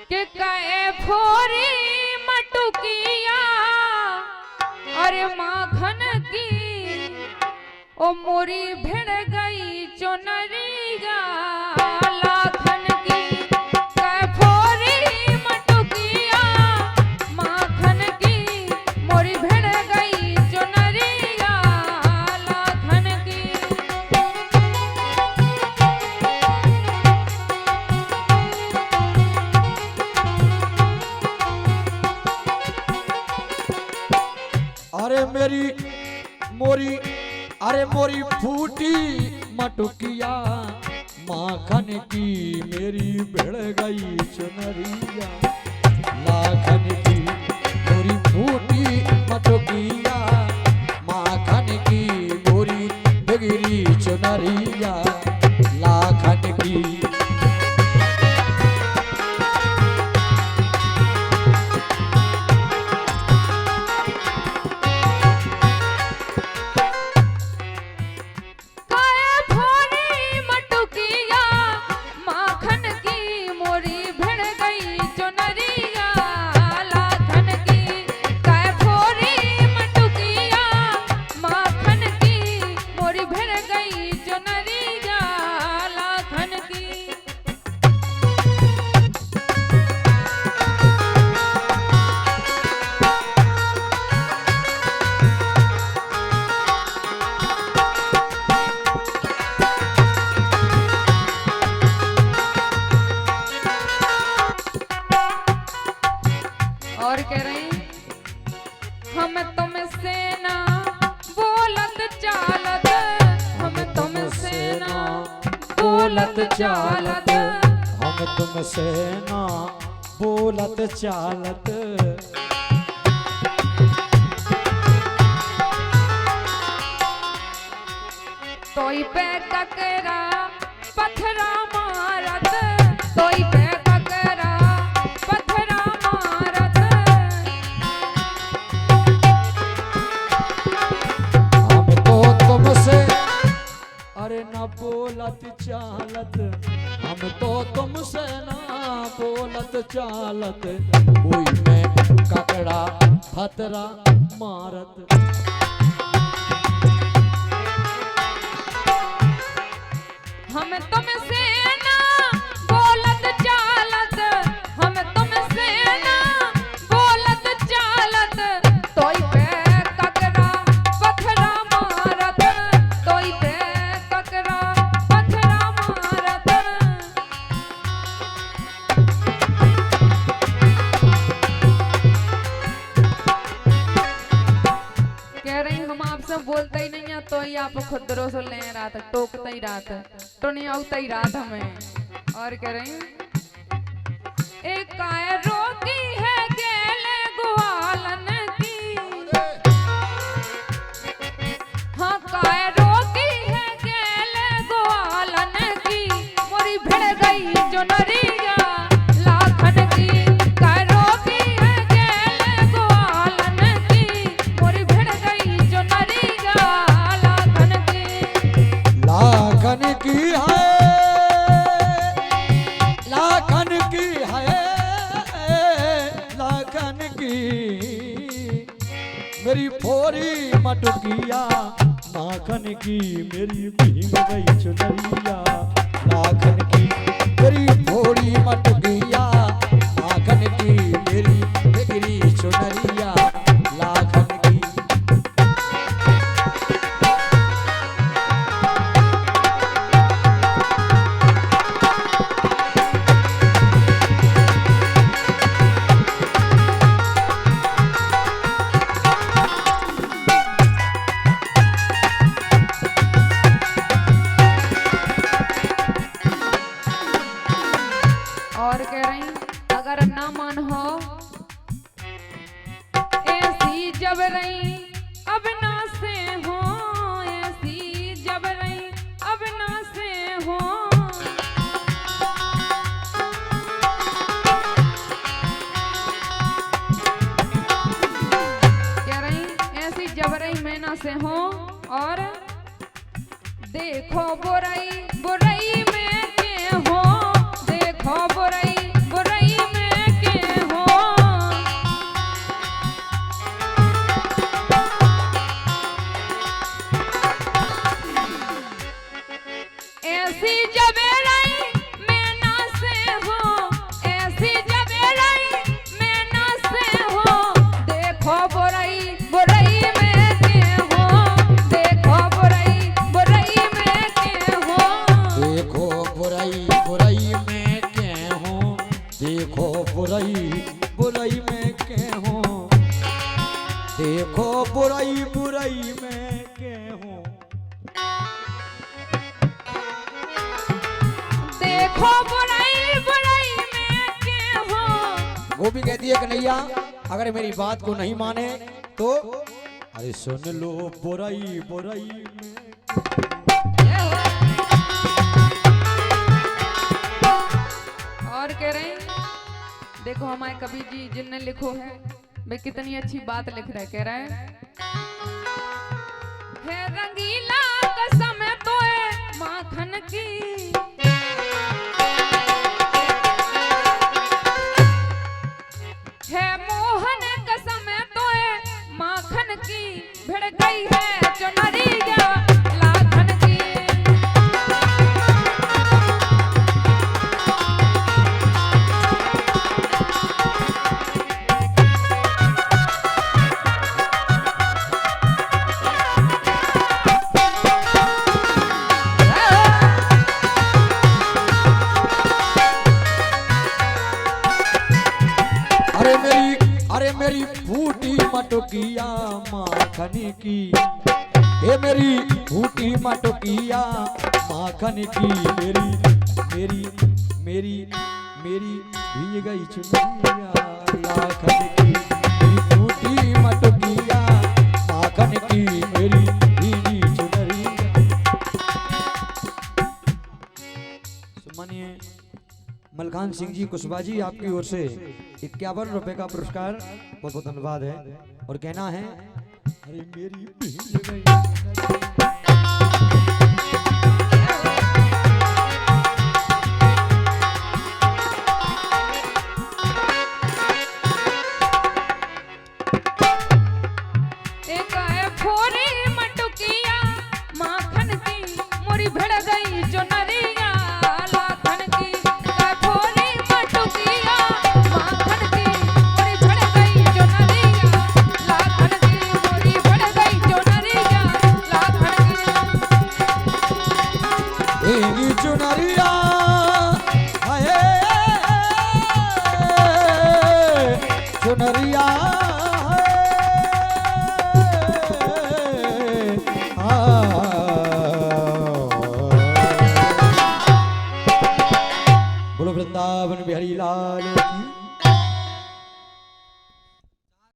के कए फोरी मटुकिया अरे माखन की ओ मोरी भिड़ गई चुनरिया लाखन की कए फोरी मटुकिया माखन की मोरी भिड़ गई चुनरिया लाखन की। अरे मेरी मोरी अरे मोरी फूटी मटुकिया माखन की मेरी भिड़ गई चुनरिया लाखन की मोरी फूटी मटुकिया माखन की मोरी बिगड़ी चुनरिया लाखन की। और कह रहे हैं हम तुमसे ना बोलत चालत हम तुमसे ना बोलत चालत हम तुमसे ना बोलत चालत तोई पे ककरा पत्थरा मारत तोई पे ककरा पत्थरा मारत हम तो तुमसे अरे ना बोलत चालत हम तो तुमसे ना बोलत चालत कोई में ककड़ा खतरा मारत। हम तुमसे ना बोलत चालत हम तुमसे ना बोलत चालत तोई पे ककरा पत्थरा मारत तोई पे ककरा पत्थरा मारत। कह रही हम आपसे बोलते ही नहीं है तो ही आप खुद रोसो ले रहा था टोकता ही रहा था तो नहीं आउता ही रहा था हमें। और कह रही एक काय रोकी है गेले ग्वालन की हाँ काय रोकी है गेले ग्वालन की मोरी भिड़ गई चुनरिया लाखन की काय रोकी है गेले ग्वालन की मोरी भिड़ गई चुनरिया लाखन की। लाखन की है लाखन की है लाखन की मेरी फोरी मटुकिया माखन की मेरी भीग गई चुनरिया लाखन की मेरी फोरी मटुकिया माखन की मेरी बिगड़ी चुनरिया लाखन की। और कह रही अगर ना मन हो ऐसी जब रही अब ना से हो ऐसी जब रही अब ना से हो कह रही ऐसी जब रही मैं ना से हो और देखो बुराई बुराई में के हो देखो बुराई बुराई में देखो बुराई बुराई में के हो, देखो बुराई बुराई में के हो, देखो बुराई बुराई में के हो। वो भी कहती है कन्हैया अगर मेरी बात को नहीं माने तो अरे सुन लो बुराई बुराई में। और कह रहे हैं देखो हमारे कबीर जी जिनने लिखो है वे कितनी अच्छी बात लिख रहे। कह रहे है रंगीला कसम तो है माखन की, है मोहन कसम तो है माखन की, भिड़ गई है चुनरिया लाखन की। अरे मेरी फूटी मटकिया माखन की, ये मेरी फूटी मटकिया माखन की, मेरी मेरी मेरी मेरी भीग गई चुनरिया लाखन की, मेरी फूटी मटकिया माखन की, मेरी भीगी चुनरिया। मानिए मलखान सिंह जी कुशवाहा जी आपकी ओर से 51 रुपए का पुरस्कार, बहुत बहुत धन्यवाद है। और कहना है अरे मेरी भीड़ गई एक है फोरी मटुकिया माखन की, मोरी भिड़ गई चुनरिया लाखन की। है फोरी मटुकिया माखन की, मोरी भिड़ गई चुनरिया लाखन की, मोरी भिड़ गई चुनरिया लाखन की। भीगी चुनरिया हाय चुनरिया बोलो वृंदावन बिहारी लाल की।